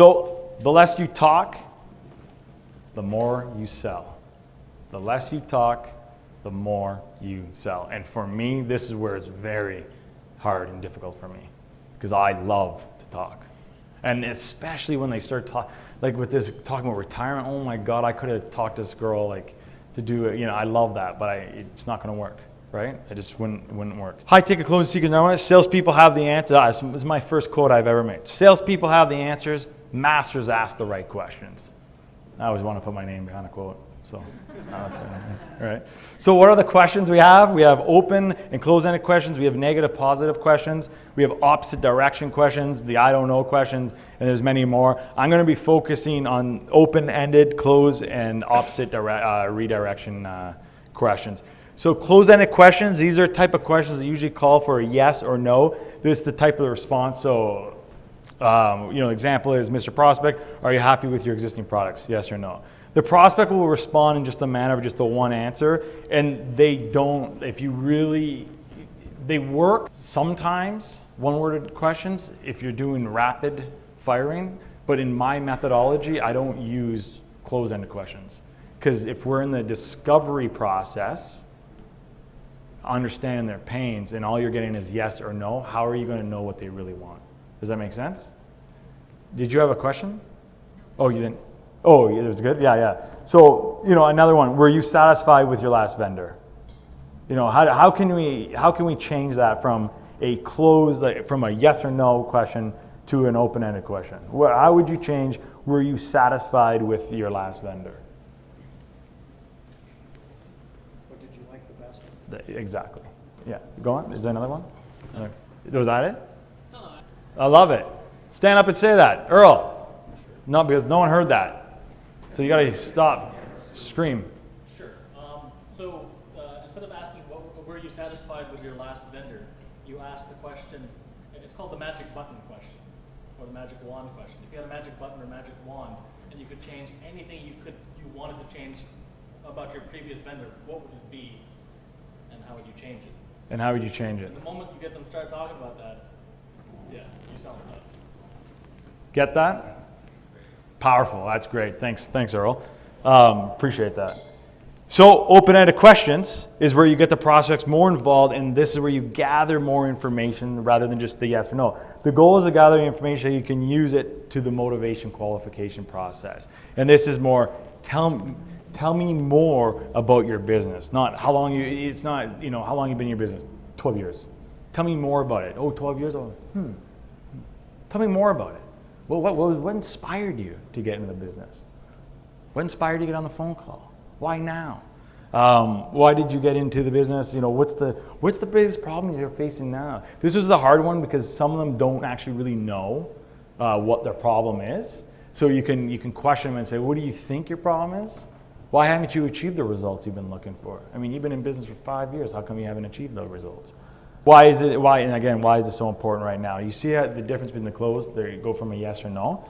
So the less you talk, the more you sell. The less you talk, the more you sell. And for me, this is where it's very hard and difficult for me, because I love to talk. And especially when they start talking, like with this, talking about retirement, oh my God, I could have talked to this girl like to do it, I love that, but it's not gonna work, right? It just wouldn't work. High ticket closing secret number, salespeople have the answer. This is my first quote I've ever made. Salespeople have the answers, masters ask the right questions. I always want to put my name behind a quote, so that's it, right? So what are the questions we have? We have open and close-ended questions. We have negative, positive questions. We have opposite direction questions, the I don't know questions, and there's many more. I'm going to be focusing on open-ended, close, and opposite redirection questions. So close-ended questions, these are type of questions that usually call for a yes or no. This is the type of response. So example is, Mr. Prospect, are you happy with your existing products? Yes or no. The prospect will respond in just a manner of just the one answer, and they work sometimes, one-worded questions, if you're doing rapid firing, but in my methodology, I don't use close-ended questions. Because if we're in the discovery process, understanding their pains, and all you're getting is yes or no, how are you going to know what they really want? Does that make sense? Did you have a question? Oh, you didn't? Oh, it was good? Yeah. So, another one, were you satisfied with your last vendor? How can we change that from from a yes or no question to an open-ended question? How would you change, were you satisfied with your last vendor? What did you like the best? Exactly. Yeah. Go on. Is there another one? Was that it? I love it. Stand up and say that. Earl. No, because no one heard that. So you got to stop. Scream. Sure. Instead of asking, were you satisfied with your last vendor, you ask the question, and it's called the magic button question, or the magic wand question. If you had a magic button or magic wand, and you could change anything you wanted to change about your previous vendor, what would it be, and how would you change it? And how would you change it? And the moment you get them start talking about that, yeah, you sell stuff. Get that? Powerful. That's great. Thanks, Earl. Appreciate that. So open-ended questions is where you get the prospects more involved, and this is where you gather more information rather than just the yes or no. The goal is to gather information so you can use it to the motivation qualification process. And this is more, tell me more about your business. Not how long how long you've been in your business? 12 years. Tell me more about it. Oh, 12 years? Oh, Tell me more about it. Well, what inspired you to get into the business? What inspired you to get on the phone call? Why now? Why did you get into the business? What's the biggest problem you're facing now? This is the hard one because some of them don't actually really know what their problem is. So you can question them and say, what do you think your problem is? Why haven't you achieved the results you've been looking for? I mean, you've been in business for 5 years. How come you haven't achieved those results? Why is it so important right now? You see the difference between the close? There you go from a yes or no.